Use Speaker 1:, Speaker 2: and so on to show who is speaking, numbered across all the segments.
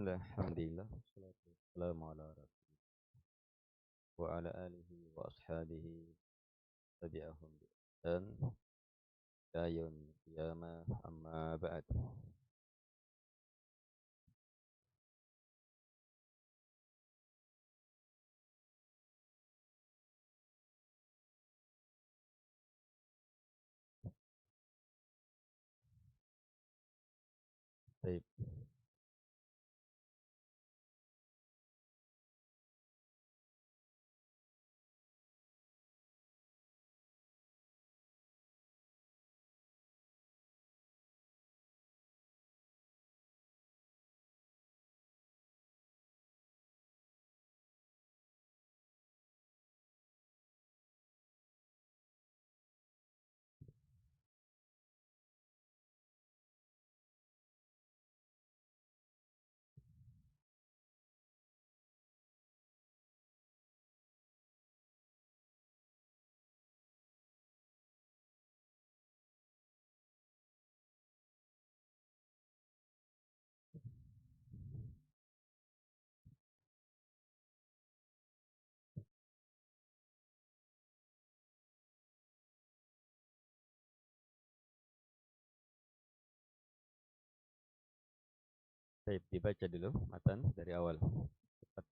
Speaker 1: Alhamdulillah, wassalatu wassalamu ala rasulillah wa ala alihi wa ashabihi tabi'ahum bi ihsan ila yaumil qiyamah amma ba'd. Baik, baik, dibaca dulu matan dari awal. Cepat,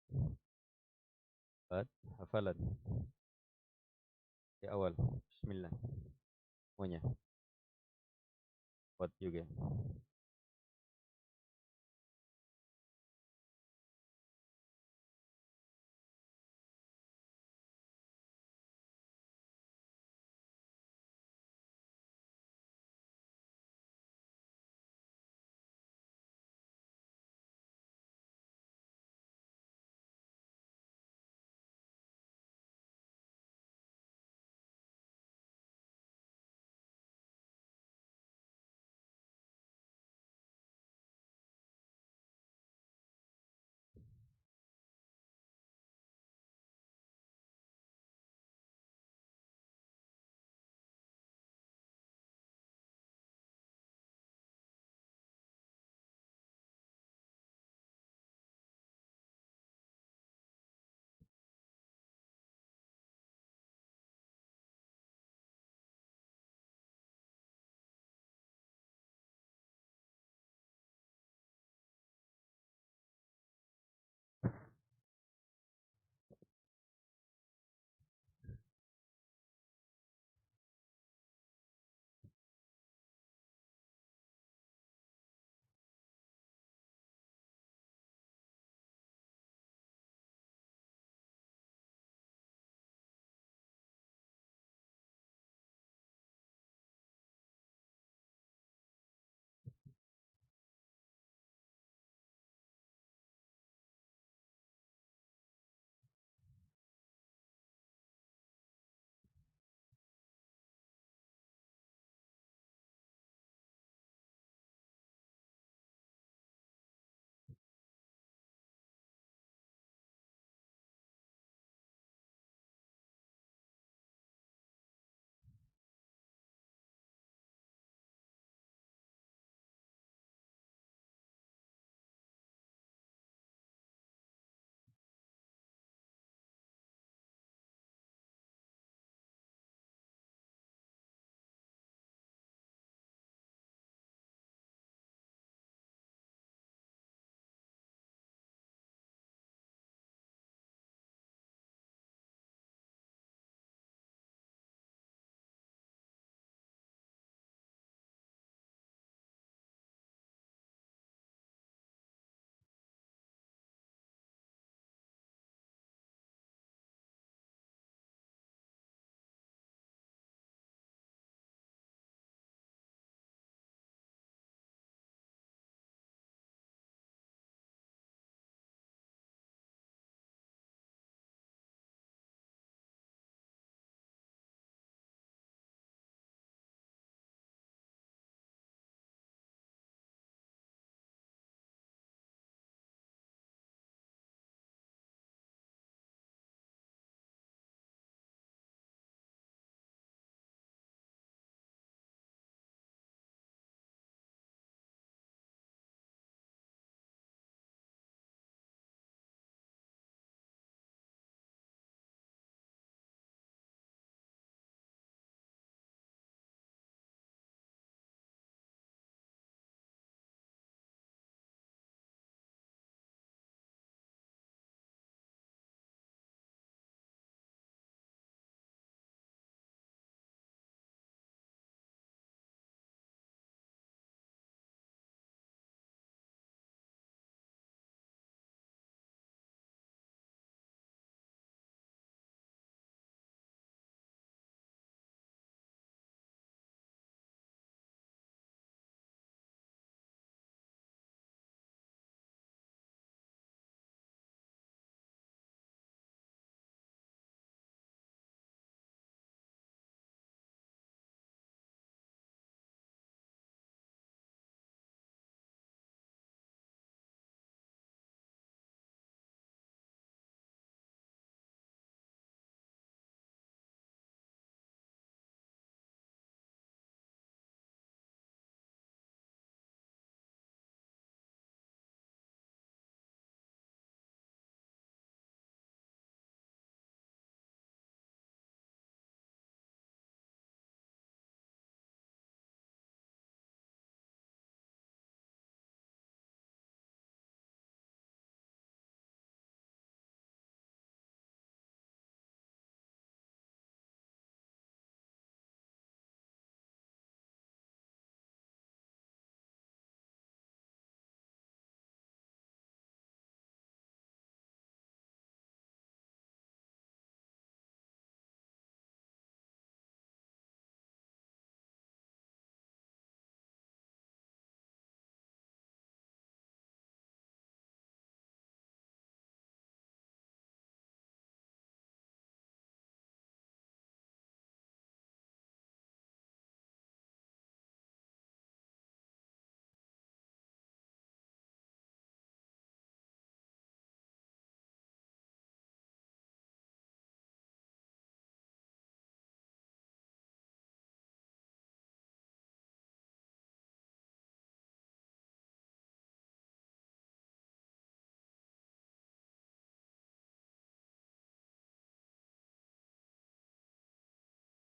Speaker 1: cepat, hafalan di awal. Bismillah. Semuanya. Kuat juga.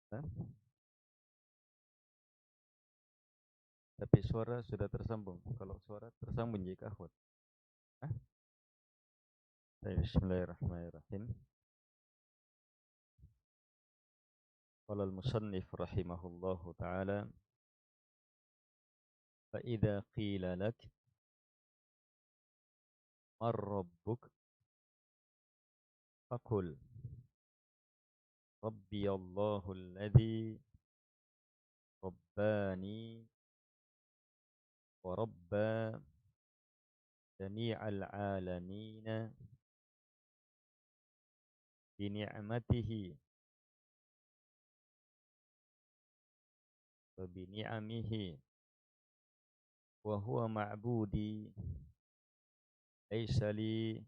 Speaker 1: Hah? Tapi suara sudah tersambung. Kalau suara tersambung jika akhwat. Hah? Bismillahirrahmanirrahim. Qala al-musannif rahimahullahu ta'ala, fa idza qila lak man rabbuk faqul rabbi Allahu alladhi rabbani wa rabba jami'al alamin bi ni'matihi wa bi ni'amihi wa huwa ma'budi laysa li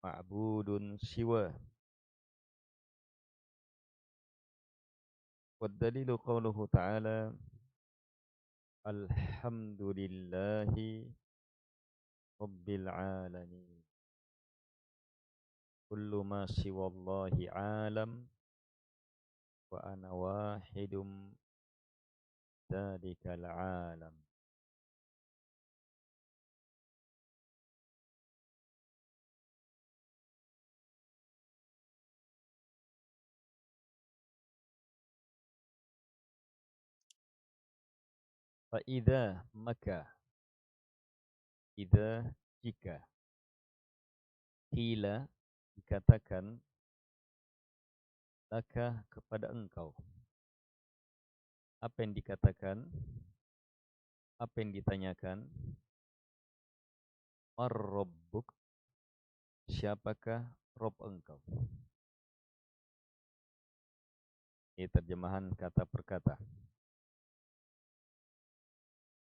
Speaker 1: ma'budun siwa. Wad dalilu qawluhu ta'ala alhamdulillahi rabbil alamin. Kullu ma siwallahi alam wa ana wahidum dzalikal alam. Fa idza maka idza jika qila dikatakan laka kepada engkau, apa yang dikatakan, apa yang ditanyakan, ar-rabbuk, siapakah Rob engkau? Ini terjemahan kata per kata.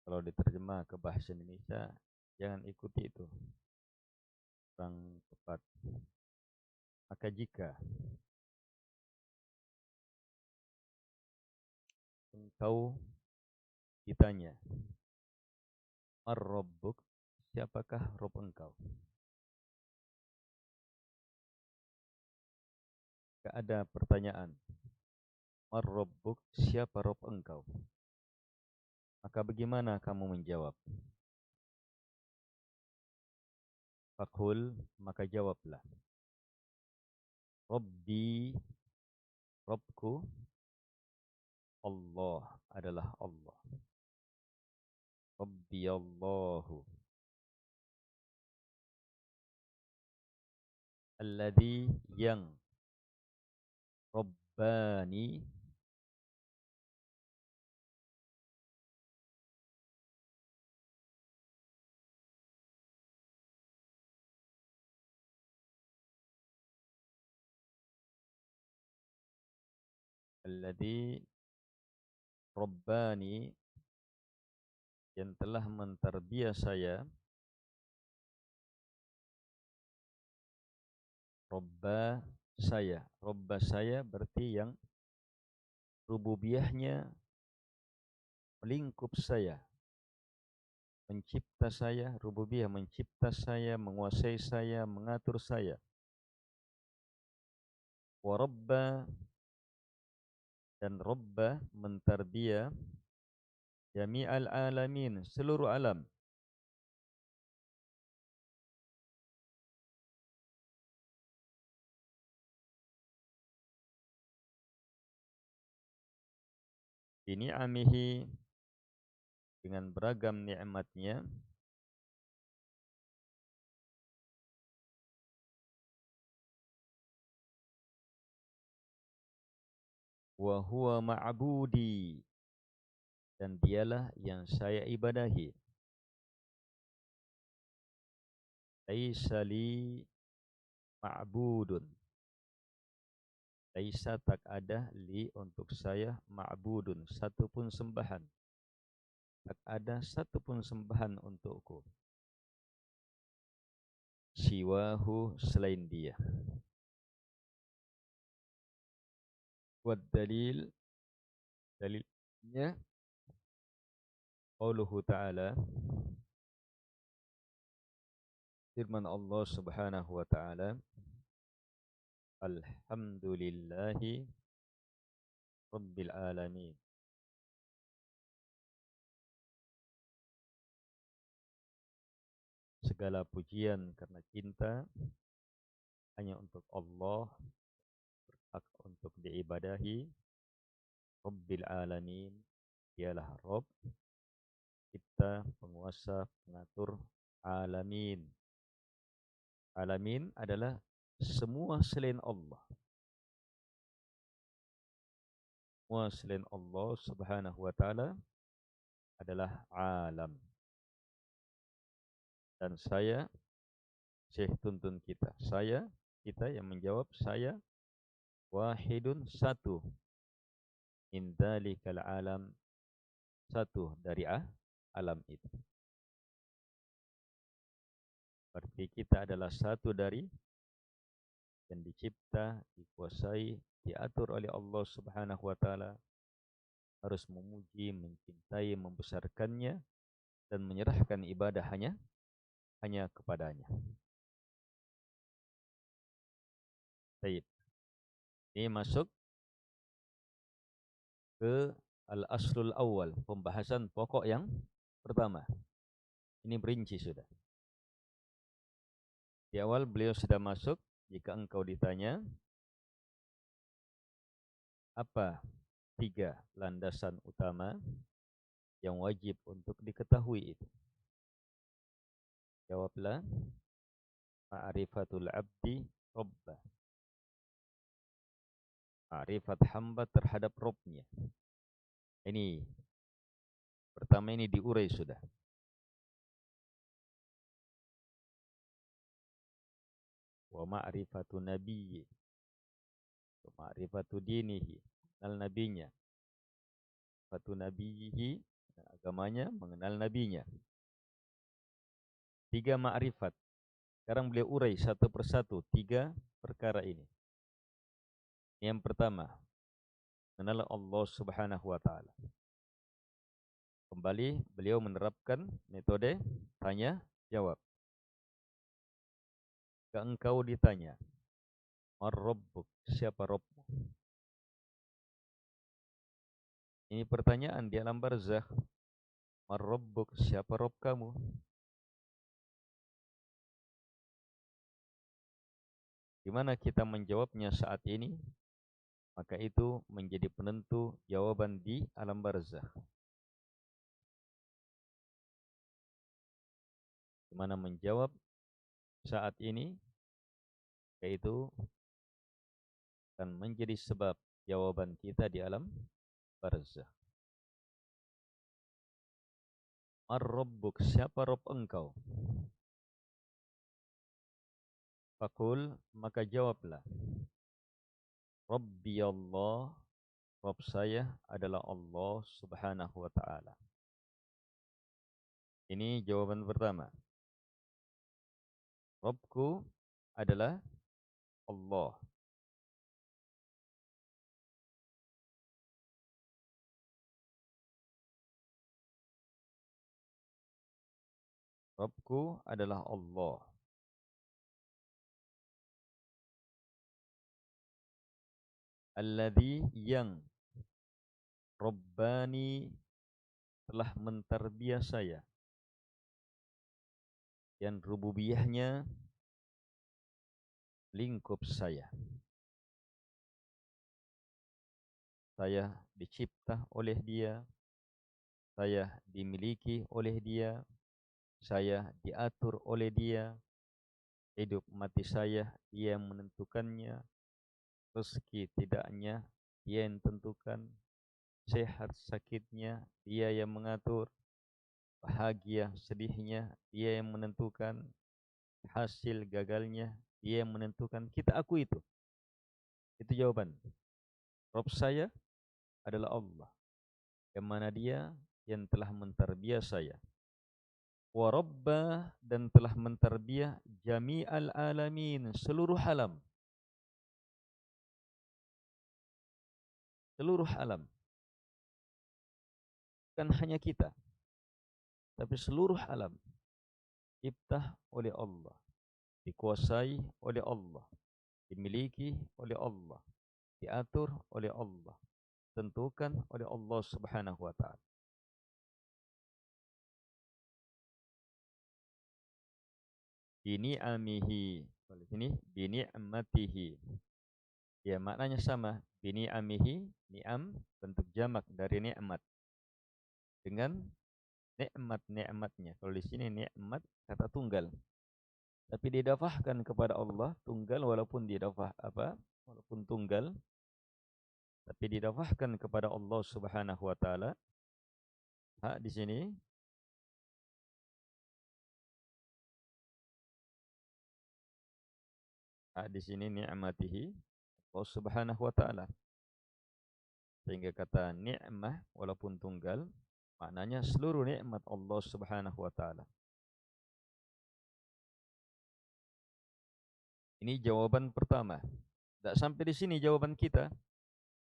Speaker 1: Kalau diterjemah ke bahasa Indonesia, jangan ikuti itu, kurang tepat. Maka jika engkau ditanya, ar-rabbuk, siapakah Rob engkau? Jika ada pertanyaan, ar-rabbuk, siapa Rob engkau? Maka bagaimana kamu menjawab? Faqul, maka jawablah. Rabbi, Robku, Allah adalah Allah. Rabbi Allahu. Alladhi yang. Rabbani. Alladhi Rabbani, yang telah menterbiah saya. Robba saya. Robba saya berarti yang rububiyahnya melingkup saya, mencipta saya, rububiyah mencipta saya, menguasai saya, mengatur saya. Wa rabba, dan robba menterbiah jami'al alamin, seluruh alam. Bini'amihi, dengan beragam nikmatnya. Wa huwa ma'budi, dan dialah yang saya ibadahi. Laisa li ma'budun, laisa tak ada li untuk saya ma'budun, satu pun sembahan. Tak ada satu pun sembahan untukku. Siwahu, selain dia. Wad dalil, dalilnya qauluhu ta'ala, firman Allah Subhanahu wa ta'ala, alhamdulillahi Rabbil alamin. Segala pujian karena cinta hanya untuk Allah, hak untuk diibadahi. Rabbil alamin, dialah Rabb, cipta, penguasa, pengatur alamin. Alamin adalah semua selain Allah. Semua selain Allah Subhanahu wa taala adalah alam. Dan saya, Syekh tuntun kita. Kita yang menjawab, saya wahidun, satu. Min dzalikal alam, satu dari alam itu. Berarti kita adalah satu dari yang dicipta, dikuasai, diatur oleh Allah Subhanahu wa taala, harus memuji, mencintai, membesarkannya dan menyerahkan ibadah hanya kepadanya. Baik. Ini masuk ke al-aslul awal, pembahasan pokok yang pertama. Ini berinci sudah. Di awal beliau sudah masuk, jika engkau ditanya apa 3 landasan utama yang wajib untuk diketahui itu. Jawablah, ma'rifatul abdi rabbah. Ma'rifat hamba terhadap Rabbnya. Ini pertama, ini diurai sudah. Wa ma'rifatu nabiyyi, wa ma'rifatu dinihi, mengenal nabinya. Fatu nabiyhi, agamanya, mengenal nabinya. 3 ma'rifat. Sekarang beliau urai satu persatu 3 perkara ini. Yang pertama, mengenal Allah Subhanahu wa taala. Kembali beliau menerapkan metode tanya jawab. Jika engkau ditanya, "Man rabbuk?" Siapa Rabbmu? Ini pertanyaan di alam barzakh. Man rabbuk? Siapa Rabb kamu? Di mana kita menjawabnya saat ini, maka itu menjadi penentu jawaban di alam barzakh. Di mana menjawab saat ini, yaitu akan menjadi sebab jawaban kita di alam barzakh. Man rabbuk? Siapa Rabb engkau? Fakul, maka jawablah, Rabbi Allah, Rabb saya adalah Allah Subhanahu wa ta'ala. Ini jawaban pertama. Rabbku adalah Allah. Rabbku adalah Allah. Alladzi, yang Rabbani, telah mentarbiah saya, yang rububiyahnya lingkup saya. Saya dicipta oleh Dia, saya dimiliki oleh Dia, saya diatur oleh Dia, hidup mati saya Dia yang menentukannya, rezeki tidaknya Dia yang tentukan, sehat sakitnya Dia yang mengatur, bahagia sedihnya Dia yang menentukan, hasil gagalnya Dia yang menentukan. Kita akui itu. Itu jawaban. Rabb saya adalah Allah, yang mana Dia yang telah mentarbiah saya. Wa rabbah, dan telah mentarbiah jami'al alamin, seluruh alam. Seluruh alam. Bukan hanya kita, tapi seluruh alam. Cipta oleh Allah, dikuasai oleh Allah, dimiliki oleh Allah, diatur oleh Allah, ditentukan oleh Allah Subhanahu wa taala. Bini'amihi. Kalau sini bini'matihi. Ya, maknanya sama. Bini'amihi, ni'am bentuk jamak dari nikmat. Dengan nikmat-nikmatnya. Kalau di sini nikmat kata tunggal. Tapi didafahkan kepada Allah tunggal walaupun didafah apa? Walaupun tunggal tapi didafahkan kepada Allah Subhanahu wa taala. Hak di sini ni'matihi Allah Subhanahu wa taala. Sehingga kata ni'mah walaupun tunggal maknanya seluruh nikmat Allah Subhanahu wa taala. Ini jawaban pertama. Tidak sampai di sini jawaban kita.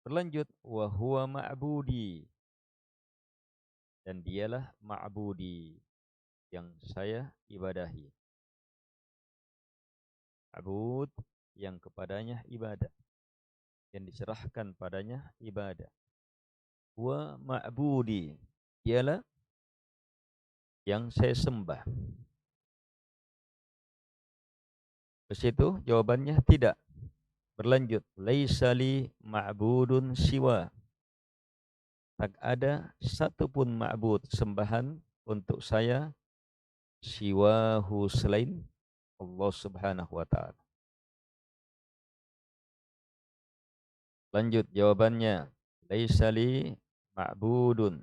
Speaker 1: Berlanjut, wa huwa ma'budi. Dan dialah ma'budi yang saya ibadahi. Abud yang kepadanya ibadah. Yang diserahkan padanya ibadah. Wa ma'budi. Dialah yang saya sembah. Ke situ jawabannya tidak. Berlanjut, laisa li ma'budun siwa. Tak ada satupun ma'bud sembahan untuk saya siwahu selain Allah Subhanahu wa taala. Lanjut jawabannya, laisa li ma'budun.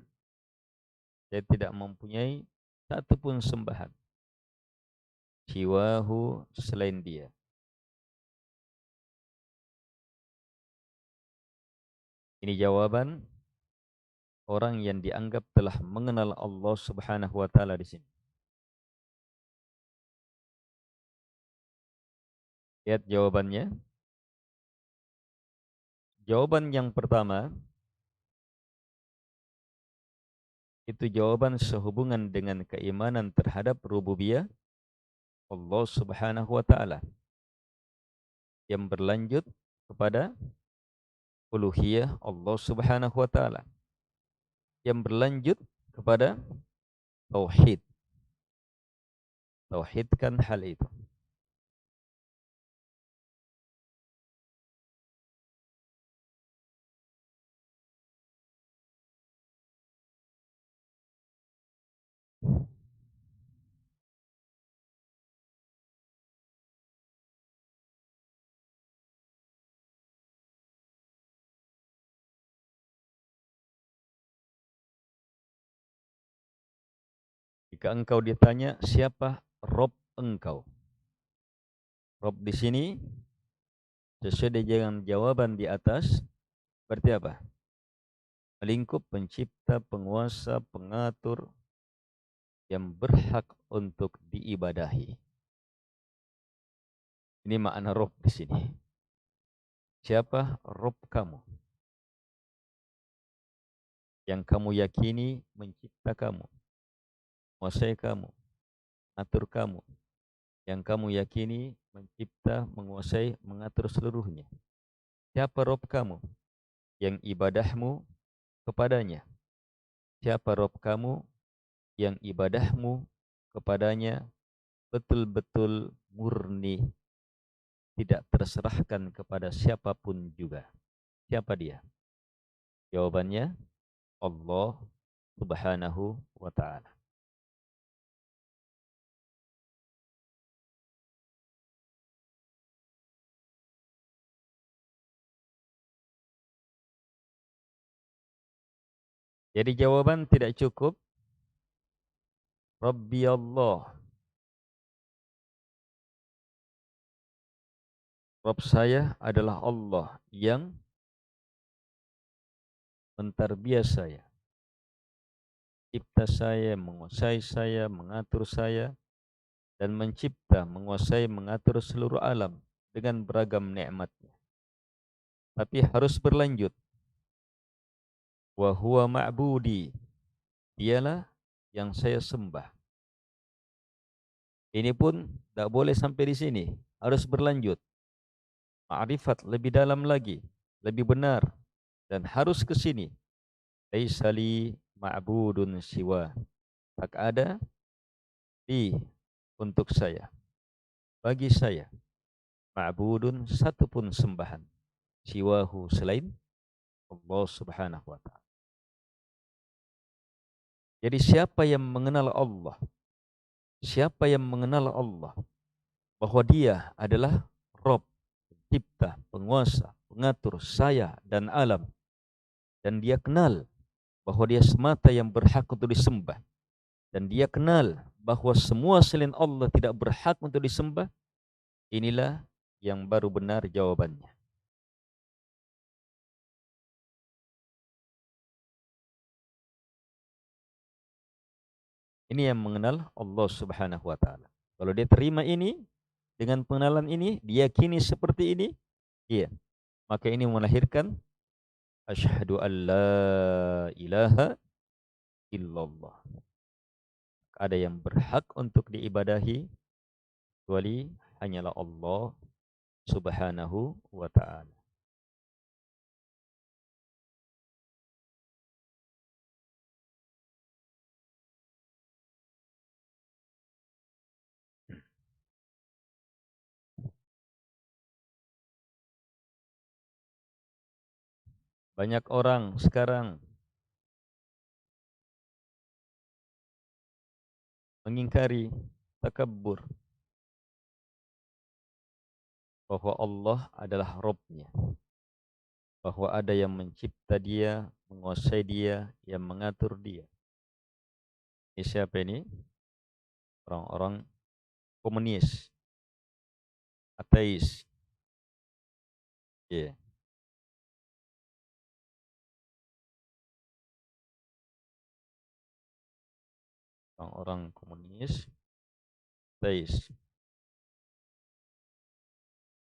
Speaker 1: Saya tidak mempunyai satupun sembahan siwahu selain dia. Ini jawaban orang yang dianggap telah mengenal Allah Subhanahu wa taala di sini. Lihat jawabannya. Jawaban yang pertama itu jawaban sehubungan dengan keimanan terhadap rububiyah Allah Subhanahu wa taala yang berlanjut kepada uluhiyah Allah Subhanahu wa taala yang berlanjut kepada tauhid. Tauhidkan hal itu. Jika engkau ditanya siapa Rob engkau, Rob di sini sesuai dengan jawaban di atas berarti apa? Melingkup, pencipta, penguasa, pengatur yang berhak untuk diibadahi. Ini makna Rob di sini. Siapa Rob kamu? Yang kamu yakini mencipta kamu, menguasai kamu, atur kamu. Yang kamu yakini mencipta, menguasai, mengatur seluruhnya. Siapa Rob kamu? Yang ibadahmu kepadanya. Siapa Rob kamu? Yang ibadahmu kepadanya betul-betul murni, tidak terserahkan kepada siapapun juga. Siapa dia? Jawabannya Allah Subhanahu wa ta'ala. Jadi jawaban tidak cukup. Rabbi Allah. Rabb saya adalah Allah yang mentarbiyah saya, cipta saya, menguasai saya, mengatur saya, dan mencipta, menguasai, mengatur seluruh alam dengan beragam nikmatnya. Tapi harus berlanjut. Wa huwa ma'budi. Dialah yang saya sembah. Ini pun tak boleh sampai di sini. Harus berlanjut. Ma'rifat lebih dalam lagi, lebih benar. dan harus ke sini. Laisa li ma'budun siwa. Tak ada di untuk saya, bagi saya, ma'budun satupun sembahan siwahu selain Allah Subhanahu wa taala. Jadi siapa yang mengenal Allah, siapa yang mengenal Allah bahwa Dia adalah Rabb, pencipta, penguasa, pengatur saya dan alam, dan dia kenal bahwa dia semata yang berhak untuk disembah, dan dia kenal bahwa semua selain Allah tidak berhak untuk disembah, inilah yang baru benar jawabannya. Ini yang mengenal Allah Subhanahu wa taala. Kalau dia terima ini, dengan pengenalan ini, diyakini seperti ini, iya, maka ini melahirkan asyhadu an la ilaha illallah. Ada yang berhak untuk diibadahi kecuali hanyalah Allah Subhanahu wa taala. Banyak orang sekarang mengingkari takabur bahwa Allah adalah Rabb-Nya, bahwa ada yang mencipta dia, menguasai dia, yang mengatur dia. Ini siapa ini? Orang-orang komunis, ateis. Yeah. Orang-orang komunis, ateis.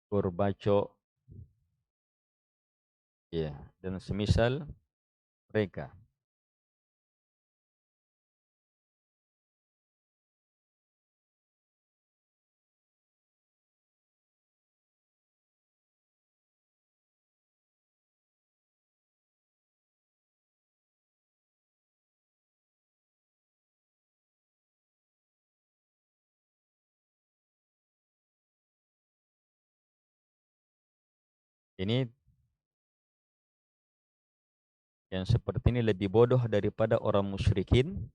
Speaker 1: Gorbachev, yeah, dan semisal mereka. Ini yang seperti ini lebih bodoh daripada orang musyrikin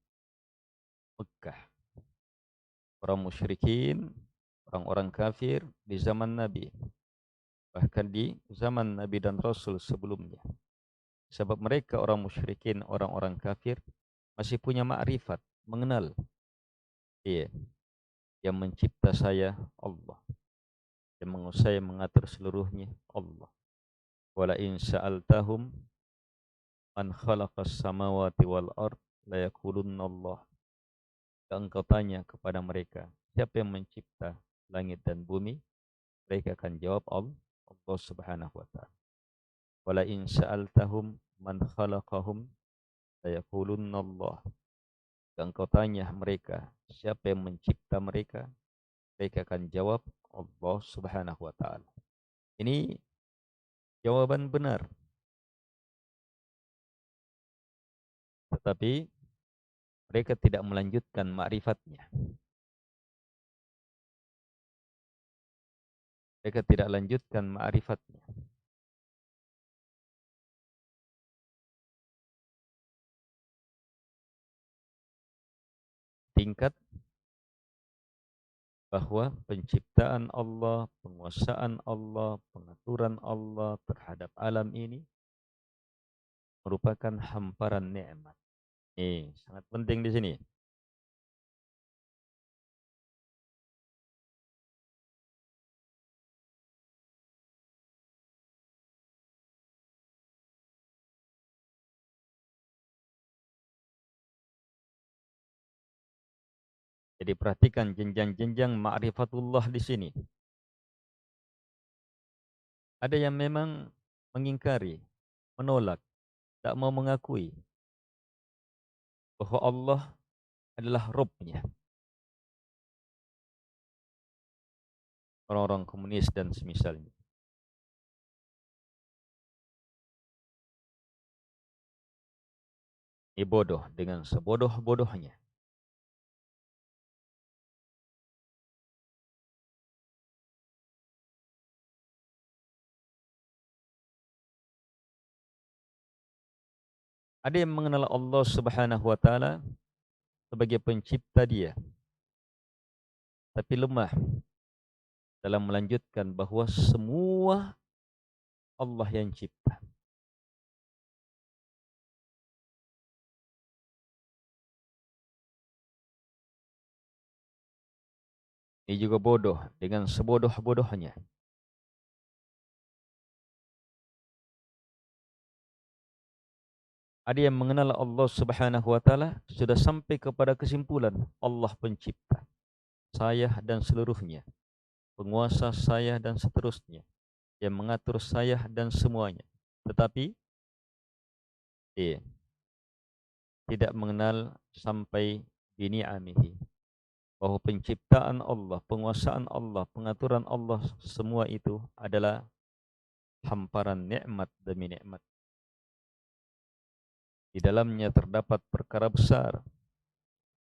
Speaker 1: Mekah. Orang musyrikin, orang-orang kafir di zaman Nabi, bahkan di zaman Nabi dan Rasul sebelumnya. Sebab mereka orang musyrikin, orang-orang kafir masih punya ma'rifat, mengenal. Iya, yang mencipta saya Allah, yang menguasai, mengatur seluruhnya Allah. Wala in sa'altahum man khalaqas samawati wal ard la yaqulunna Allah. Dan engkau tanya kepada mereka, siapa yang mencipta langit dan bumi? Mereka akan jawab Allah Subhanahu wa taala. Wala in sa'altahum man khalaqahum la yaqulunna Allah. Dan engkau tanya mereka, siapa yang mencipta mereka? Mereka akan jawab Allah Subhanahu wa taala. Ini jawaban benar. Tetapi mereka tidak melanjutkan ma'rifatnya. Mereka tidak lanjutkan ma'rifatnya. Tingkat bahwa penciptaan Allah, penguasaan Allah, pengaturan Allah terhadap alam ini merupakan hamparan nikmat. Ini sangat penting di sini. Jadi perhatikan jenjang-jenjang ma'rifatullah di sini. Ada yang memang mengingkari, menolak, tak mau mengakui bahwa Allah adalah Rabb-Nya. Orang-orang komunis dan semisalnya. bodoh dengan sebodoh-bodohnya. Ada yang mengenal Allah Subhanahu wa taala sebagai pencipta dia, tapi lemah dalam melanjutkan bahwa semua Allah yang cipta. Ini juga bodoh dengan sebodoh-bodohnya. Ada yang mengenal Allah Subhanahu wa taala sudah sampai kepada kesimpulan Allah pencipta saya dan seluruhnya, penguasa saya dan seterusnya, yang mengatur saya dan semuanya. Tetapi tidak mengenal sampai bini'amihi, bahwa penciptaan Allah, penguasaan Allah, pengaturan Allah, semua itu adalah hamparan nikmat demi nikmat. Di dalamnya terdapat perkara besar,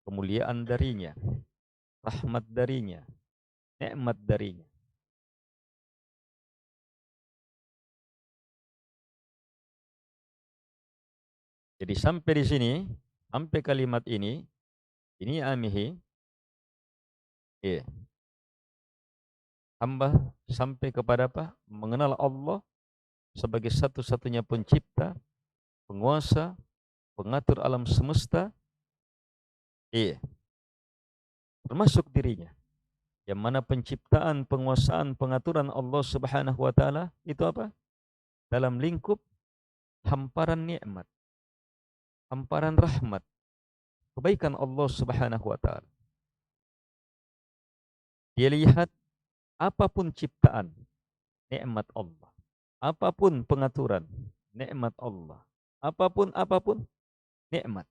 Speaker 1: kemuliaan darinya, rahmat darinya, nikmat darinya. Jadi sampai di sini, sampai kalimat ini amihi, hamba sampai kepada apa? Mengenal Allah sebagai satu-satunya pencipta, penguasa, pengatur alam semesta, termasuk dirinya. Yang mana penciptaan, penguasaan, pengaturan Allah Subhanahu wa taala itu apa? Dalam lingkup hamparan nikmat, hamparan rahmat, kebaikan Allah Subhanahu wa taala. Dia lihat apapun ciptaan, nikmat Allah. Apapun pengaturan, nikmat Allah. Apapun nikmat,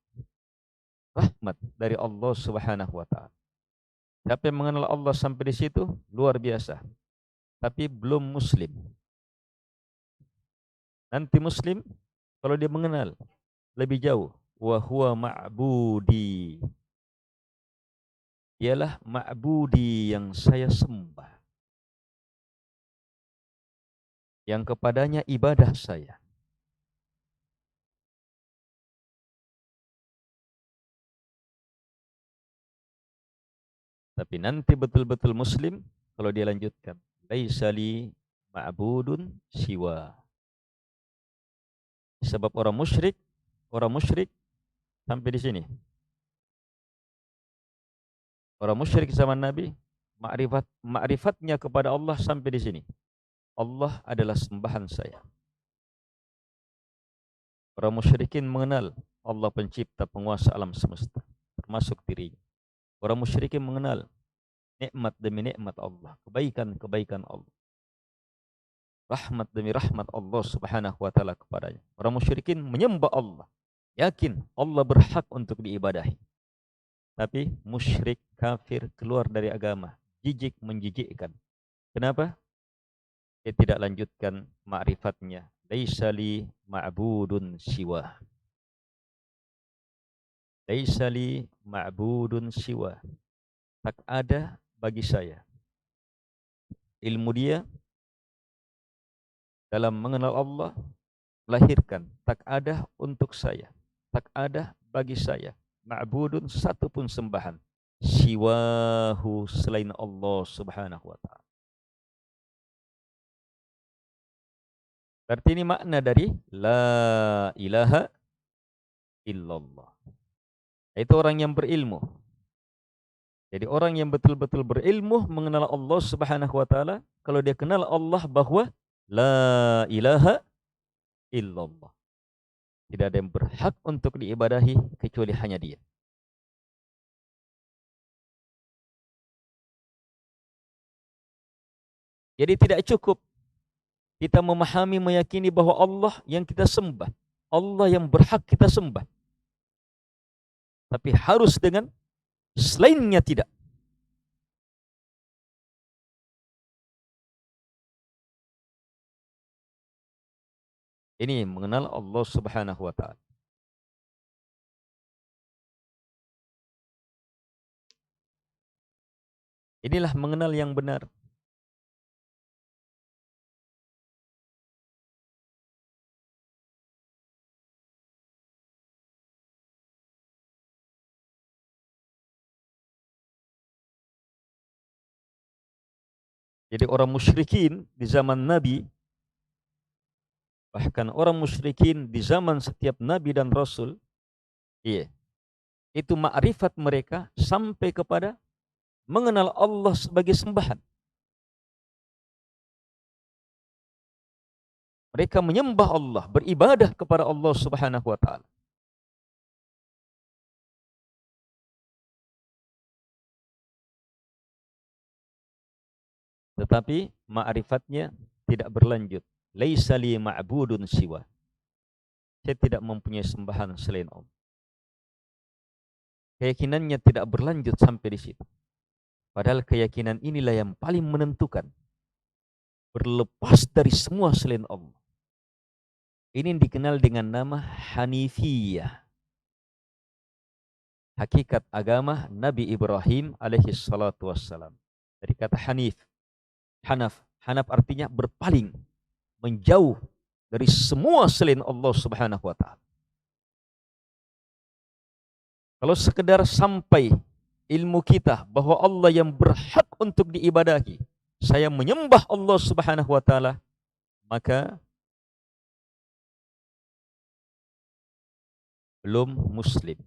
Speaker 1: rahmat dari Allah Subhanahu wa taala. Siapa yang mengenal Allah sampai di situ luar biasa. Tapi belum muslim. Nanti muslim kalau dia mengenal lebih jauh, wa huwa ma'budi. Ialah ma'budi yang saya sembah, yang kepadanya ibadah saya. Tapi nanti betul-betul muslim kalau dia lanjutkan, laisa li ma'budun siwa. Sebab orang musyrik sampai di sini. Orang musyrik zaman Nabi, ma'rifatnya kepada Allah sampai di sini. Allah adalah sembahan saya. Orang musyrikin mengenal Allah pencipta, penguasa alam semesta, termasuk dirinya. Orang musyrikin mengenal nikmat demi nikmat Allah, kebaikan-kebaikan Allah, rahmat demi rahmat Allah Subhanahu wa taala kepadanya. Orang musyrikin menyembah Allah, yakin Allah berhak untuk diibadahi. Tapi musyrik, kafir, keluar dari agama, jijik menjijikkan. Kenapa? Dia tidak lanjutkan ma'rifatnya. Laisa li ma'budun siwa. Laisa li ma'budun siwa. Tak ada bagi saya. Ilmu dia dalam mengenal Allah lahirkan. Tak ada untuk saya. Tak ada bagi saya. Ma'budun satu pun sembahan. Siwahu selain Allah Subhanahu wa ta'ala. Berarti ini makna dari la ilaha illallah. Itu orang yang berilmu. Jadi orang yang betul-betul berilmu mengenal Allah Subhanahu wa taala, kalau dia kenal Allah bahwa la ilaha illallah. Tidak ada yang berhak untuk diibadahi kecuali hanya Dia. Jadi tidak cukup kita memahami, meyakini bahwa Allah yang kita sembah, Allah yang berhak kita sembah. Tapi harus dengan selainnya tidak. Ini mengenal Allah Subhanahu wa taala. Inilah mengenal yang benar. Jadi orang musyrikin di zaman Nabi, bahkan orang musyrikin di zaman setiap Nabi dan Rasul, iya, itu ma'rifat mereka sampai kepada mengenal Allah sebagai sembahan. Mereka menyembah Allah, beribadah kepada Allah Subhanahu wa taala. Tetapi ma'rifatnya tidak berlanjut. Laisa li ma'budun siwa. Saya tidak mempunyai sembahan selain Allah. Keyakinannya tidak berlanjut sampai di situ. Padahal keyakinan inilah yang paling menentukan. Berlepas dari semua selain Allah. Ini dikenal dengan nama Hanifiyah. Hakikat agama Nabi Ibrahim alaihi salatu wassalam. Dari kata Hanif. Hanaf. Hanaf artinya berpaling. Menjauh dari semua selain Allah Subhanahu wa taala. Kalau sekedar sampai ilmu kita bahwa Allah yang berhak untuk diibadahi, saya menyembah Allah Subhanahu wa taala, maka belum muslim.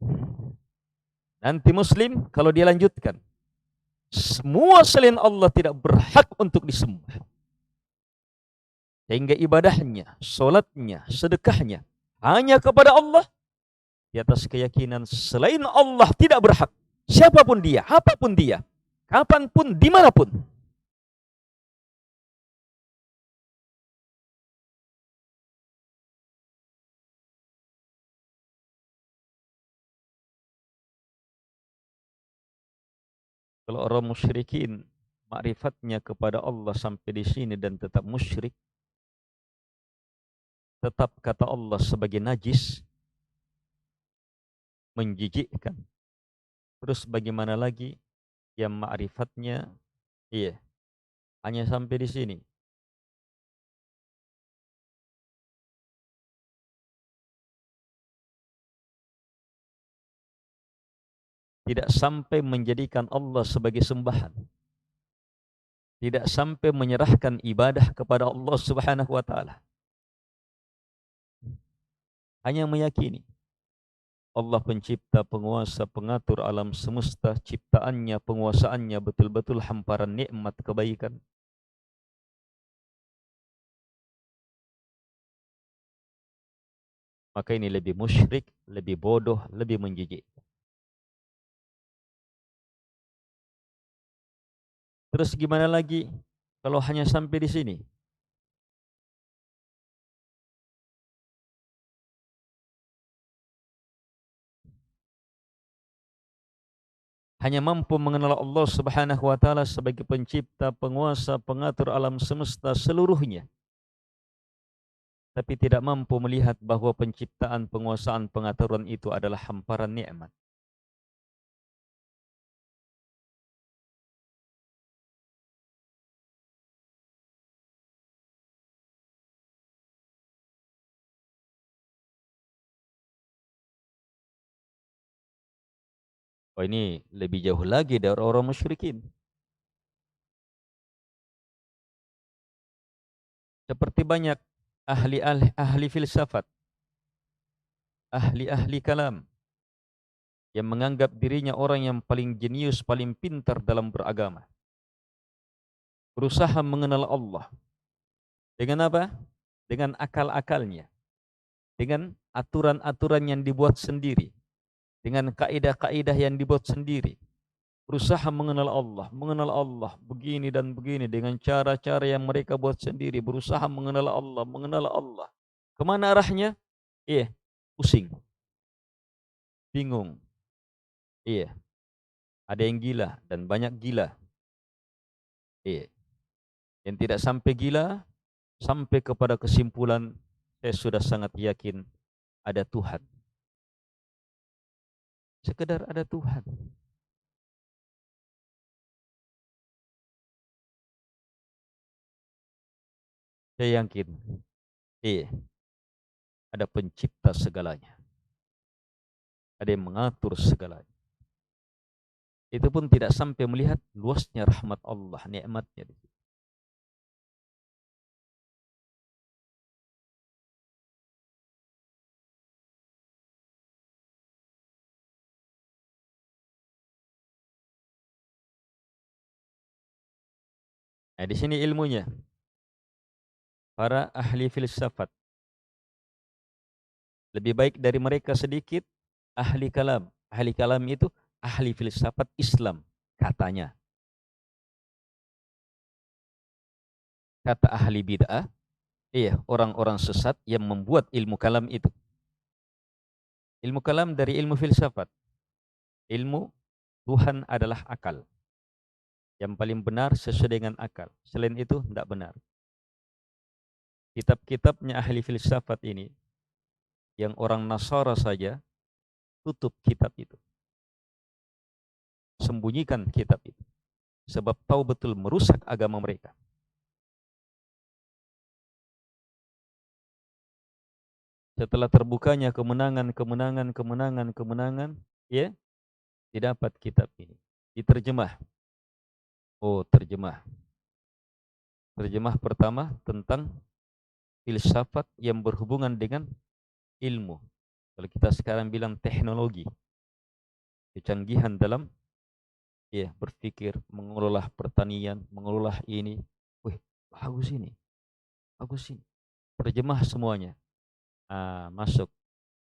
Speaker 1: Nanti muslim kalau dia lanjutkan, semua selain Allah tidak berhak untuk disembah. Sehingga ibadahnya, solatnya, sedekahnya hanya kepada Allah di atas keyakinan selain Allah tidak berhak. Siapapun dia, apapun dia, kapanpun, dimanapun. Kalau orang musyrikin makrifatnya kepada Allah sampai di sini dan tetap musyrik, tetap kata Allah sebagai najis, menjijikkan. Terus bagaimana lagi yang makrifatnya, iya, hanya sampai di sini. Tidak sampai menjadikan Allah sebagai sembahan. Tidak sampai menyerahkan ibadah kepada Allah Subhanahu wa taala. Hanya meyakini Allah pencipta, penguasa, pengatur alam semesta, ciptaannya, penguasaannya betul-betul hamparan nikmat kebaikan. Maka ini lebih musyrik, lebih bodoh, lebih menjijikkan. Terus gimana lagi kalau hanya sampai di sini? Hanya mampu mengenal Allah Subhanahu wa taala sebagai pencipta, penguasa, pengatur alam semesta seluruhnya. Tapi tidak mampu melihat bahwa penciptaan, penguasaan, pengaturan itu adalah hamparan nikmat. Oh, ini lebih jauh lagi dari orang musyrikin. Seperti banyak ahli filsafat, ahli kalam yang menganggap dirinya orang yang paling jenius, paling pintar dalam beragama. Berusaha mengenal Allah. Dengan apa? Dengan akal-akalnya. Dengan aturan-aturan yang dibuat sendiri. Dengan kaidah-kaidah yang dibuat sendiri. Berusaha mengenal Allah begini dan begini dengan cara-cara yang mereka buat sendiri. Berusaha mengenal Allah. Kemana arahnya? Iya, pusing, bingung. Iya, ada yang gila dan banyak gila. Iya, yang tidak sampai gila, sampai kepada kesimpulan, saya sudah sangat yakin ada Tuhan. Sekedar ada Tuhan. Saya yakin, iya, ada pencipta segalanya. Ada yang mengatur segalanya. Itu pun tidak sampai melihat luasnya rahmat Allah, nikmatnya. Nah, di sini ilmunya. Para ahli filsafat. Lebih baik dari mereka sedikit ahli kalam. Ahli kalam itu ahli filsafat Islam, katanya. Kata ahli bid'ah, iya, orang-orang sesat yang membuat ilmu kalam itu. Ilmu kalam dari ilmu filsafat. Ilmu Tuhan adalah akal. Yang paling benar sesuai dengan akal. Selain itu, tidak benar. Kitab-kitabnya ahli filsafat ini, yang orang Nasara saja, tutup kitab itu. Sembunyikan kitab itu. Sebab tahu betul merusak agama mereka. Setelah terbukanya kemenangan, ya, didapat kitab ini. Diterjemah. Oh, terjemah. Terjemah pertama tentang filsafat yang berhubungan dengan ilmu. Kalau kita sekarang bilang teknologi. Kecanggihan dalam, ya, berpikir, mengelola pertanian, mengelola ini. Wih, bagus ini. Bagus ini. Terjemah semuanya. Masuk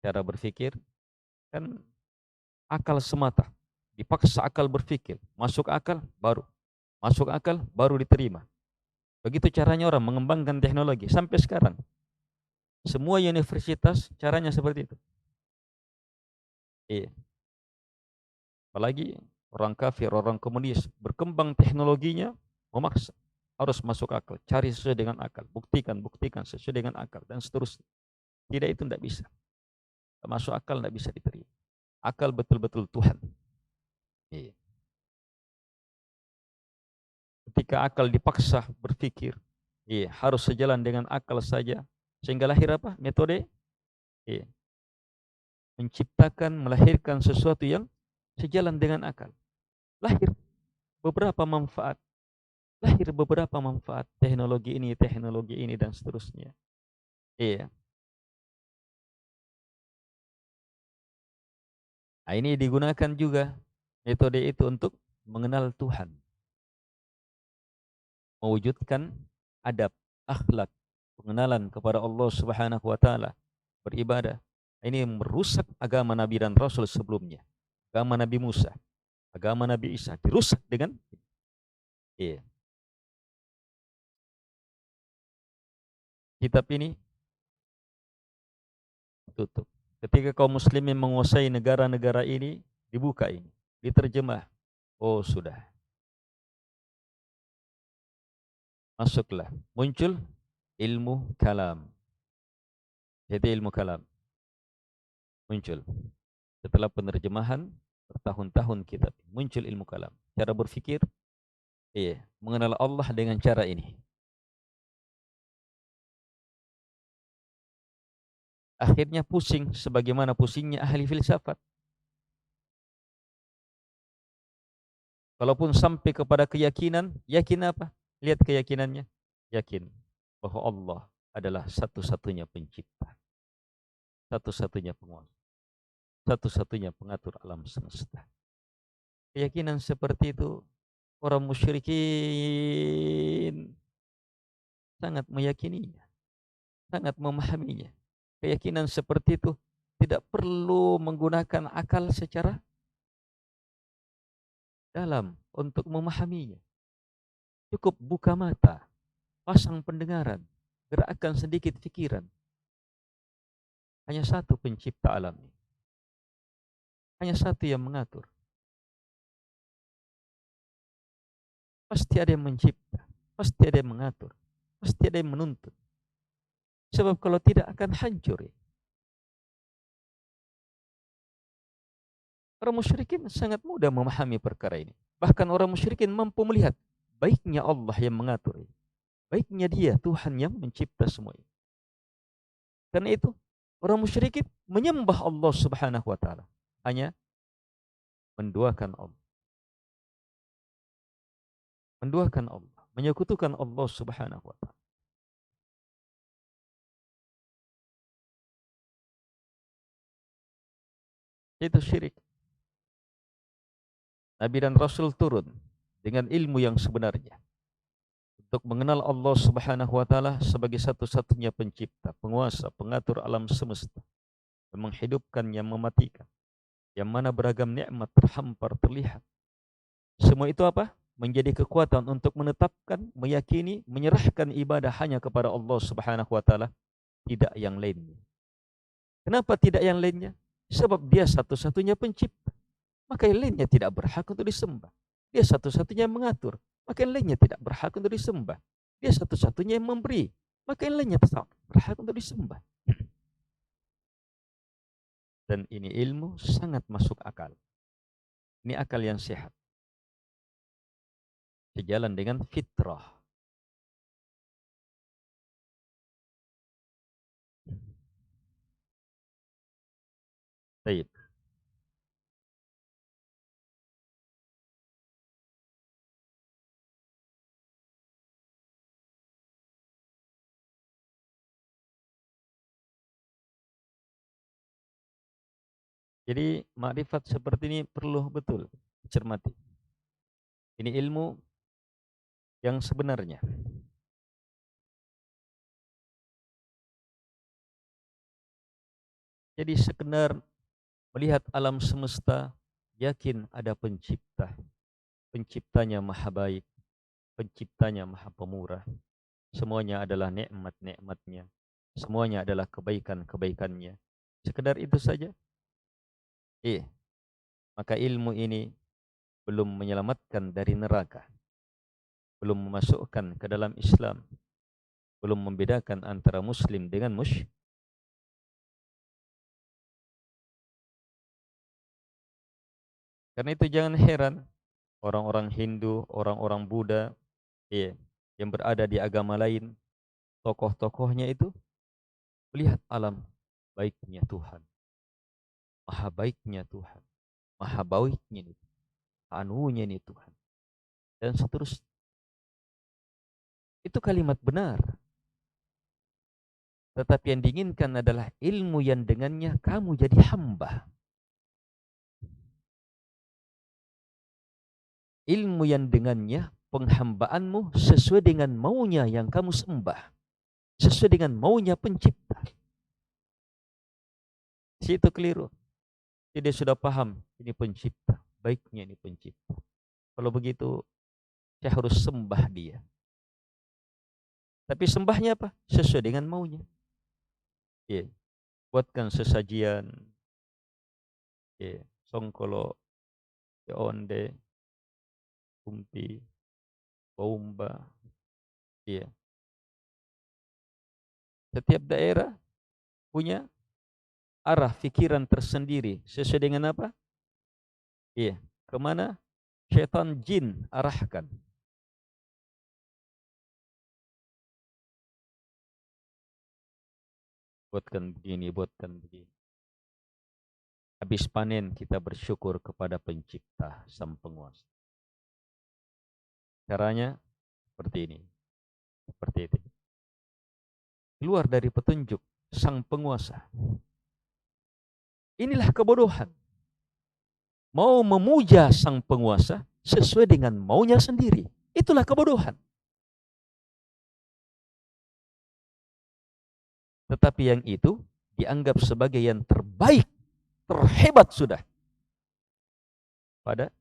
Speaker 1: cara berpikir. Kan akal semata. Dipaksa akal berpikir. Masuk akal baru diterima. Begitu caranya orang mengembangkan teknologi sampai sekarang. Semua universitas caranya seperti itu. Iya. Apalagi orang kafir, orang komunis, berkembang teknologinya, memaksa harus masuk akal, cari sesuai dengan akal, buktikan sesuai dengan akal, dan seterusnya. Tidak, itu tidak bisa. Masuk akal tidak bisa diterima. Akal betul-betul Tuhan. Iya. Ketika akal dipaksa berpikir, iya, harus sejalan dengan akal saja, sehingga lahir apa? Metode, iya, menciptakan, melahirkan sesuatu yang sejalan dengan akal. Lahir beberapa manfaat. Lahir beberapa manfaat. Teknologi ini, dan seterusnya. Iya. Nah, ini digunakan juga metode itu untuk mengenal Tuhan. Mewujudkan adab, akhlak, pengenalan kepada Allah Subhanahu wa taala, beribadah. Ini merusak agama Nabi dan Rasul sebelumnya. Agama Nabi Musa, agama Nabi Isa dirusak dengan, iya, kitab ini tutup. Ketika kaum muslimin menguasai negara-negara ini, dibuka ini, diterjemah. Oh, sudah. Masuklah. Muncul ilmu kalam. Jadi ilmu kalam muncul. Setelah penerjemahan bertahun-tahun kitab, muncul ilmu kalam. Cara berpikir, iya, mengenal Allah dengan cara ini. Akhirnya pusing sebagaimana pusingnya ahli filsafat. Kalaupun sampai kepada keyakinan, yakin apa? Lihat keyakinannya. Yakin bahwa Allah adalah satu-satunya pencipta, satu-satunya penguasa, satu-satunya pengatur alam semesta. Keyakinan seperti itu orang musyrikin sangat meyakininya, sangat memahaminya. Keyakinan seperti itu tidak perlu menggunakan akal secara dalam untuk memahaminya. Cukup buka mata, pasang pendengaran, gerakkan sedikit pikiran. Hanya satu pencipta alam ini. Hanya satu yang mengatur. Pasti ada yang mencipta, pasti ada yang mengatur, pasti ada yang menuntut. Sebab kalau tidak akan hancur. Orang musyrikin sangat mudah memahami perkara ini. Bahkan orang musyrikin mampu melihat baiknya Allah yang mengatur ini. baiknya dia, Tuhan yang mencipta semua itu. Karena itu, orang musyrikin menyembah Allah Subhanahu wa taala, hanya menduakan Allah. Menduakan Allah, menyekutukan Allah Subhanahu wa taala. Itu syirik. Nabi dan Rasul turun dengan ilmu yang sebenarnya untuk mengenal Allah Subhanahu wa taala sebagai satu-satunya pencipta, penguasa, pengatur alam semesta, yang menghidupkan, yang mematikan, yang mana beragam nikmat terhampar terlihat. Semua itu apa? Menjadi kekuatan untuk menetapkan, meyakini, menyerahkan ibadah hanya kepada Allah Subhanahu wa taala, tidak yang lainnya. Kenapa tidak yang lainnya? Sebab dia satu-satunya pencipta, maka yang lainnya tidak berhak untuk disembah. Dia satu-satunya yang mengatur, maka yang lainnya tidak berhak untuk disembah. Dia satu-satunya yang memberi, maka yang lainnya tetap berhak untuk disembah. Dan ini ilmu sangat masuk akal. Ini akal yang sehat, sejalan dengan fitrah. Baik. Jadi makrifat seperti ini perlu betul dicermati. Ini ilmu yang sebenarnya. Jadi sekedar melihat alam semesta, yakin ada pencipta. Penciptanya maha baik, penciptanya maha pemurah. Semuanya adalah nikmat-nikmatnya. Semuanya adalah kebaikan-kebaikannya. Sekedar itu saja. Maka ilmu ini belum menyelamatkan dari neraka. Belum memasukkan ke dalam Islam. Belum membedakan antara muslim dengan musyrik. Karena itu jangan heran orang-orang Hindu, orang-orang Buddha, yang berada di agama lain, tokoh-tokohnya itu melihat alam baiknya Tuhan, maha baiknya Tuhan, maha baiknya ini, anunya ini Tuhan, dan seterusnya. Itu kalimat benar. Tetapi yang diinginkan adalah ilmu yang dengannya kamu jadi hamba. Ilmu yang dengannya penghambaanmu sesuai dengan maunya yang kamu sembah. Sesuai dengan maunya pencipta. Situ keliru. Jadi dia sudah paham, ini pencipta. Baiknya ini pencipta. Kalau begitu, saya harus sembah dia. Tapi sembahnya apa? Sesuai dengan maunya. Buatkan sesajian. Songkolo, onde, kumpi, bomba. Setiap daerah punya arah pikiran tersendiri. Sesuai dengan apa? Kemana syaitan jin arahkan. Buatkan begini, buatkan begini. Habis panen kita bersyukur kepada pencipta sang penguasa. Caranya seperti ini. Seperti itu. Keluar dari petunjuk sang penguasa. Inilah kebodohan. Mau memuja sang penguasa sesuai dengan maunya sendiri. Itulah kebodohan. Tetapi yang itu dianggap sebagai yang terbaik, terhebat sudah pada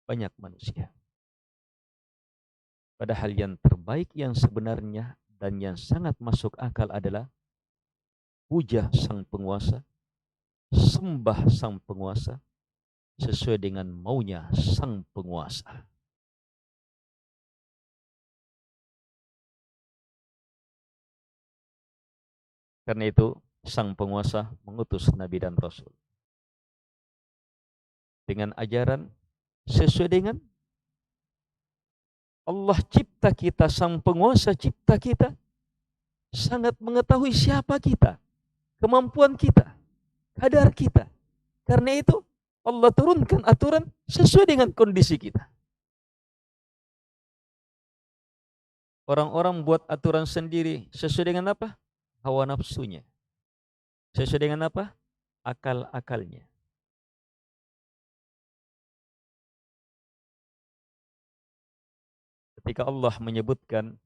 Speaker 1: banyak manusia. Padahal yang terbaik yang sebenarnya dan yang sangat masuk akal adalah puja sang penguasa, sembah sang penguasa, sesuai dengan maunya sang penguasa. Karena itu sang penguasa mengutus Nabi dan Rasul dengan ajaran sesuai dengan
Speaker 2: Allah cipta kita, sang penguasa cipta kita, sangat mengetahui siapa kita, kemampuan kita, kadar kita. Karena itu Allah turunkan aturan sesuai dengan kondisi kita. Orang-orang buat aturan sendiri sesuai dengan apa? Hawa nafsunya. Sesuai dengan apa? Akal-akalnya. Ketika Allah menyebutkan,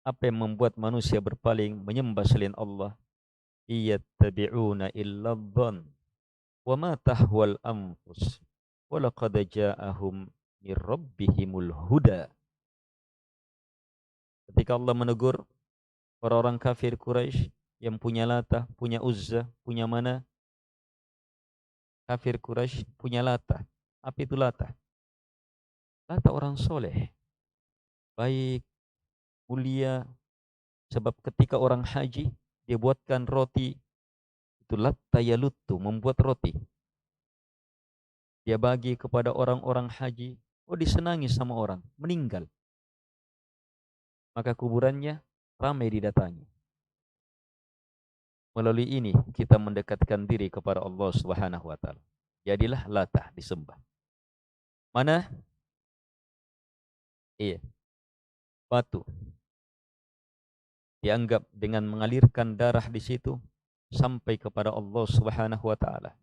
Speaker 2: apa yang membuat manusia berpaling menyembah selain Allah? Iyattabi'una illa dhann wa ma tahwal anfus wa laqad ja'ahum min rabbihimul huda. Ketika Allah menegur orang-orang kafir Quraisy yang punya Lata, punya Uzza, punya Mana. Kafir Quraisy punya Lata. Apa itu Lata? Lata orang soleh, baik, mulia. Sebab ketika orang haji, dia buatkan roti. Itu Latta yalutu, membuat roti. Dia bagi kepada orang-orang haji. Oh, disenangi sama orang, meninggal. Maka kuburannya ramai didatangi. Melalui ini kita mendekatkan diri kepada Allah Subhanahu wa taala. Jadilah Lata disembah. Mana? Iya, batu. Dianggap dengan mengalirkan darah di situ sampai kepada Allah Subhanahu wa taala.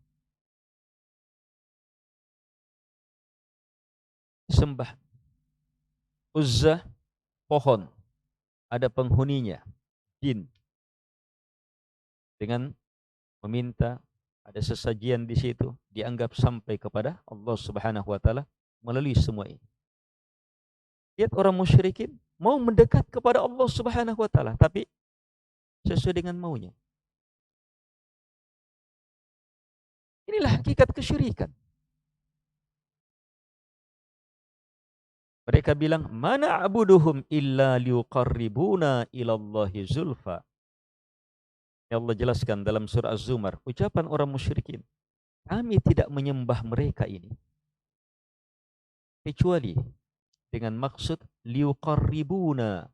Speaker 2: Sembah. Uzza, pohon, ada penghuninya, jin. Dengan meminta ada sesajian di situ, dianggap sampai kepada Allah Subhanahu wa taala melalui semua ini. Lihat orang musyrikin mau mendekat kepada Allah Subhanahu wa taala, tapi sesuai dengan maunya. Inilah hakikat kesyirikan. Mereka bilang, "Mana abuduhum illa liuqarribuna ilallahi zulfa." Ya Allah jelaskan dalam surah Az-Zumar, ucapan orang musyrikin, kami tidak menyembah mereka ini kecuali dengan maksud liuqarribuna,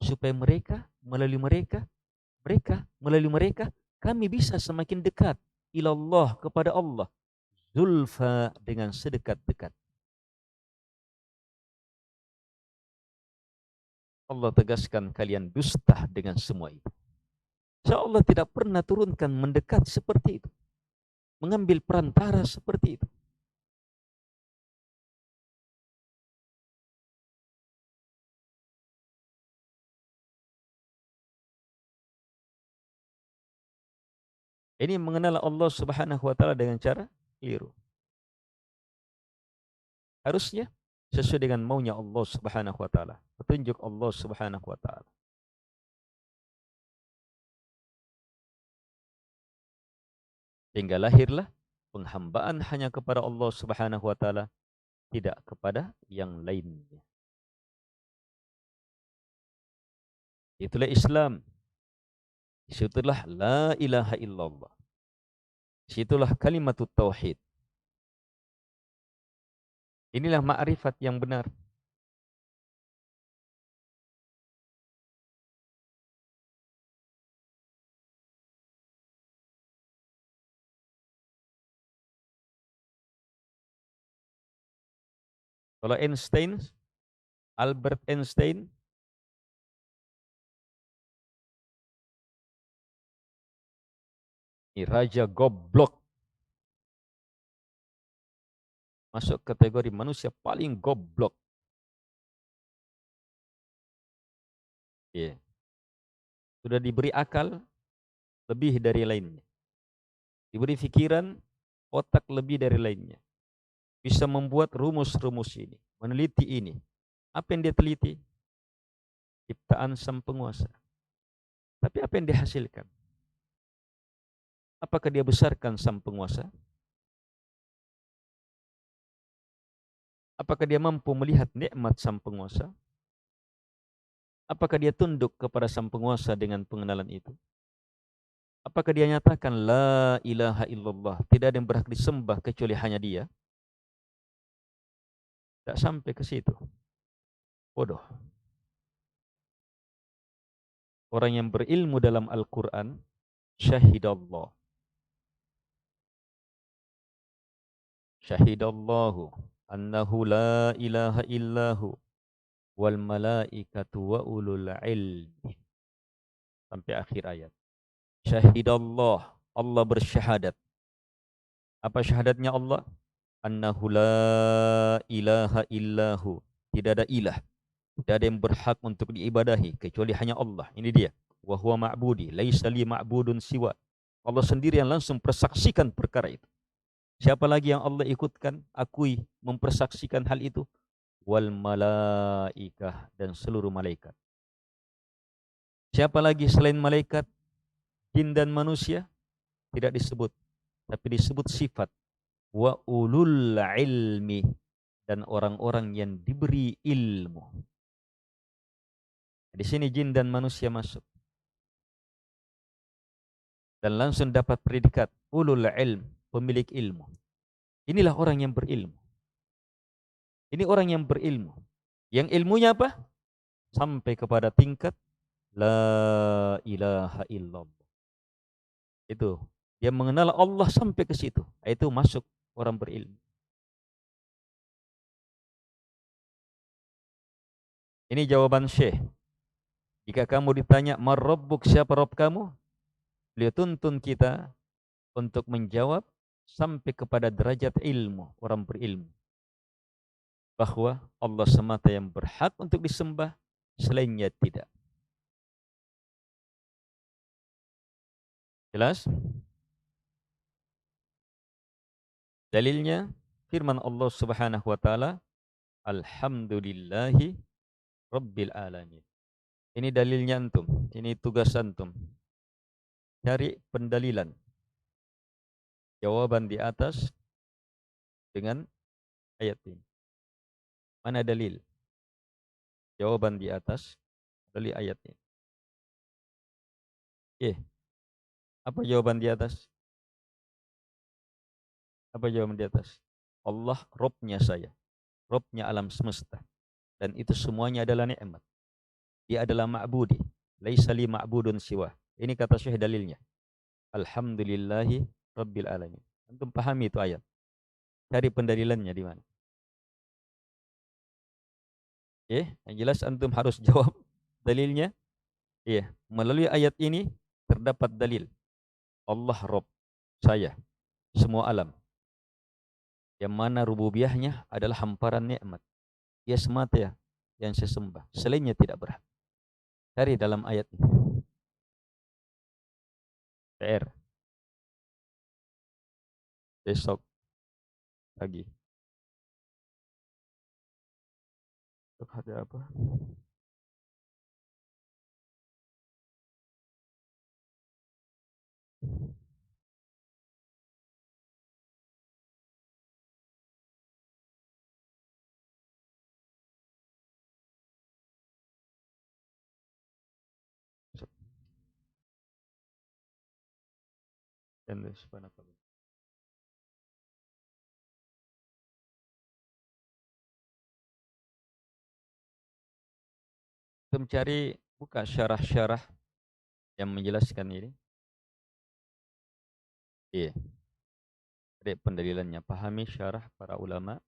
Speaker 2: supaya mereka melalui mereka kami bisa semakin dekat ilallah, kepada Allah, zulfa, dengan sedekat-dekat. Allah tegaskan kalian dusta dengan semua itu. Allah tidak pernah turunkan mendekat seperti itu, mengambil perantara seperti itu. Ini mengenal Allah Subhanahu wa taala dengan cara keliru. Harusnya sesuai dengan maunya Allah Subhanahu wa taala, petunjuk Allah Subhanahu wa taala. Sehingga lahirlah penghambaan hanya kepada Allah Subhanahu wa taala, tidak kepada yang lainnya. Itulah Islam. Disitulah la ilaha illallah. Disitulah kalimatut tauhid. Inilah ma'rifat yang benar. Kalau Einstein, Albert Einstein, ini raja goblok. Masuk kategori manusia paling goblok. Sudah diberi akal lebih dari lainnya. Diberi pikiran, otak lebih dari lainnya. Bisa membuat rumus-rumus ini, meneliti ini. Apa yang dia teliti? Ciptaan sang penguasa. Tapi apa yang dihasilkan? Apakah dia besarkan sang penguasa? Apakah dia mampu melihat nikmat sang penguasa? Apakah dia tunduk kepada sang penguasa dengan pengenalan itu? Apakah dia nyatakan la ilaha illallah, tidak ada yang berhak disembah kecuali hanya dia? Tidak sampai ke situ. Bodoh. Orang yang berilmu dalam Al-Quran, syahidallah. Syahidallahu annahu la ilaha illahu wal malaikatu wa ulul ilmi. Sampai akhir ayat. Syahidallah, Allah bersyahadat. Apa syahadatnya Allah? Annahu la ilaha illahu. Tidak ada ilah, tidak ada yang berhak untuk diibadahi kecuali hanya Allah. Ini dia. Wa huwa ma'budi, laisa li ma'budun siwa. Allah sendiri yang langsung persaksikan perkara itu. Siapa lagi yang Allah ikutkan, akui, mempersaksikan hal itu? Wal malaikah, dan seluruh malaikat. Siapa lagi selain malaikat, jin dan manusia? Tidak disebut, tapi disebut sifat. Wa ulul ilmi, dan orang-orang yang diberi ilmu. Di sini jin dan manusia masuk. Dan langsung dapat predikat ulul ilm, pemilik ilmu. Inilah orang yang berilmu. Ini orang yang berilmu. Yang ilmunya apa? Sampai kepada tingkat la ilaha illallah. Itu. Dia mengenal Allah sampai ke situ. Itu masuk orang berilmu. Ini jawaban Syekh. Jika kamu ditanya, "Mar-rabbuk, siapa Rabb kamu?" Beliau tuntun kita untuk menjawab sampai kepada derajat ilmu, orang berilmu. Bahwa Allah semata yang berhak untuk disembah, selainnya tidak. Jelas? Dalilnya firman Allah Subhanahu wa taala, alhamdulillahi rabbil alamin. Ini dalilnya antum, ini tugas antum. Cari pendalilan. Jawaban di atas dengan ayat ini. Mana dalil? Jawaban di atas dari ayat ini. Apa jawaban di atas? Apa jawaban di atas? Allah Robnya saya, Robnya alam semesta, dan itu semuanya adalah nikmat. Dia adalah ma'budi, laisa li ma'budun siwa. Ini kata Syekh dalilnya. Alhamdulillahi rabbil alamin. Antum pahami itu ayat. Cari pendalilannya di mana? Yang jelas antum harus jawab dalilnya. Melalui ayat ini terdapat dalil. Allah Rob saya, semua alam. Yang mana rububiyahnya adalah hamparan nikmat. Dia semata ya yang saya sembah. Selainnya tidak berhak. Cari dalam ayat ini. PR. Besok pagi. Besok ada apa? Besok. Dan subhanakallah. Kita mencari buka syarah-syarah yang menjelaskan ini. Ada pendalilannya. Pahami syarah para ulama.